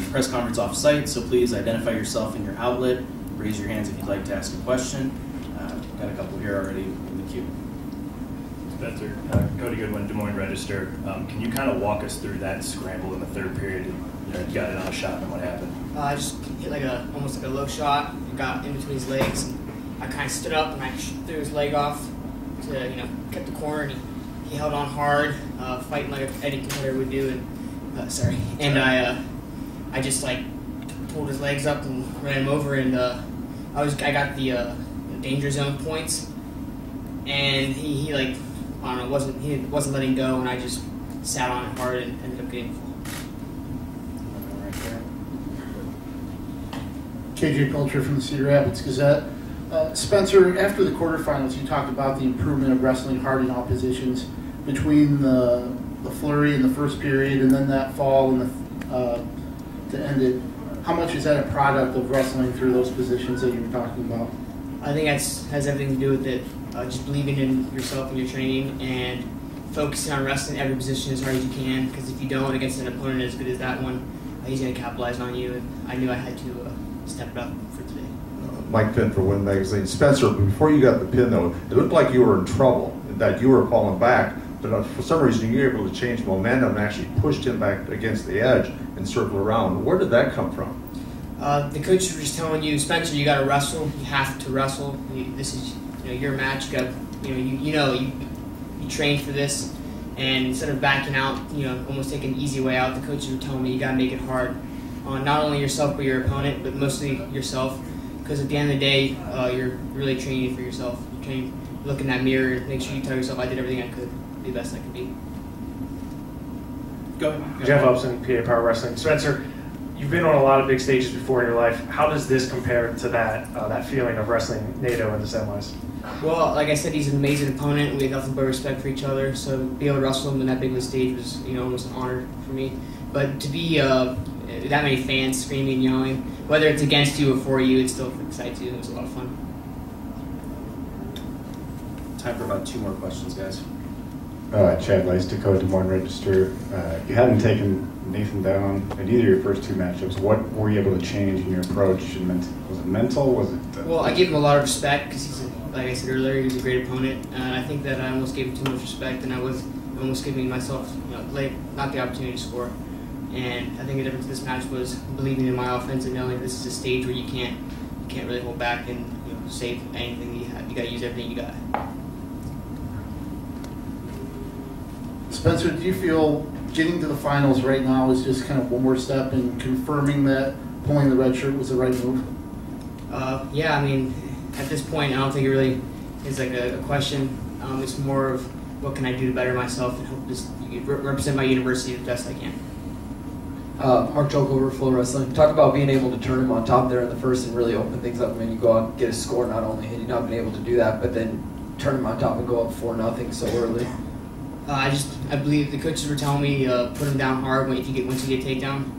press conference off-site, so please identify yourself and your outlet. Raise your hands if you'd like to ask a question. Got a couple here already in the queue. Spencer, Cody Goodwin, Des Moines Register. Can you kind of walk us through that scramble in the third period? You got it on a shot, and what happened? I just hit almost like a low shot. Got in between his legs, and I kind of stood up and I threw his leg off to cut the corner, and he held on hard, fighting like any competitor would do. And I just pulled his legs up and ran him over, and I got the danger zone points, and he I don't know, wasn't letting go, and I just sat on it hard and ended up getting full. KJ Pilcher from the Cedar Rapids Gazette. Spencer, after the quarterfinals, you talked about the improvement of wrestling hard in all positions between the flurry in the first period and then that fall and to end it. How much is that a product of wrestling through those positions that you were talking about? I think that has everything to do with it. Just believing in yourself and your training and focusing on wrestling every position as hard as you can, because if you don't against an opponent as good as that one, he's going to capitalize on you, and I knew I had to step it up for today. Mike Finn for Win Magazine. Spencer, before you got the pin, though, it looked like you were in trouble, that you were falling back, but for some reason you were able to change momentum and actually pushed him back against the edge and circle around. Where did that come from? The coach was just telling you, Spencer, you got to wrestle. You have to wrestle. This is your match. You got you trained for this, and instead of backing out, almost taking an easy way out, the coaches were telling me you got to make it hard on not only yourself but your opponent, but mostly yourself. Because at the end of the day, you're really training for yourself. You're training, look in that mirror, and make sure you tell yourself, I did everything I could, be the best I could be. Go ahead. Jeff Upson, PA Power Wrestling. Spencer, you've been on a lot of big stages before in your life. How does this compare to that feeling of wrestling NATO in the semis? Well, like I said, he's an amazing opponent. We had nothing but respect for each other. So to be able to wrestle him in that big of a stage was, almost an honor for me. But to be that many fans screaming and yelling, whether it's against you or for you, it still excites you. It was a lot of fun. Time for about 2 more questions, guys. Chad Lice, Dakota, Des Moines Register. You hadn't taken Nathan down in either of your first 2 matchups. What were you able to change in your approach? Was it mental? Was it? Well, I gave him a lot of respect because like I said earlier, he's a great opponent, and I think that I almost gave him too much respect, and I was almost giving myself, not the opportunity to score. And I think the difference in this match was believing in my offense and knowing this is a stage where you can't really hold back and save anything you have. You got to use everything you got. Spencer, do you feel getting to the finals right now is just kind of one more step in confirming that pulling the red shirt was the right move? Yeah, I mean, at this point, I don't think it really is a question. It's more of what can I do to better myself and help just represent my university the best I can. Mark Jokover, Flow Wrestling. Talk about being able to turn him on top there in the first and really open things up. I mean, you go out and get a score, not only had you not been able to do that, but then turn him on top and go up 4-0 so early. I believe the coaches were telling me put him down hard once you get takedown,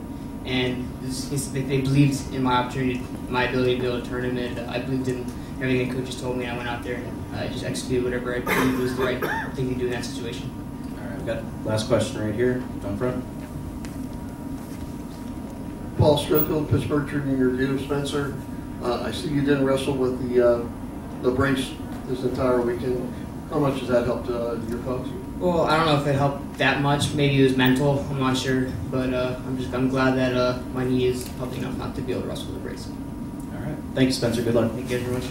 and they believed in my opportunity, my ability to be able to turn him, and I believed in everything the coaches told me. I went out there and I just executed whatever I believed was the right thing to do in that situation. All right, we've got last question right here, down front. Paul Scofield, Pittsburgh Tribune Review. Spencer, I see you didn't wrestle with the brace this entire weekend. How much has that helped your folks? Well, I don't know if it helped that much. Maybe it was mental. I'm not sure, but I'm glad that my knee is healthy enough not to be able to wrestle with the brace. All right, thank you, Spencer. Good luck. Thank you very much.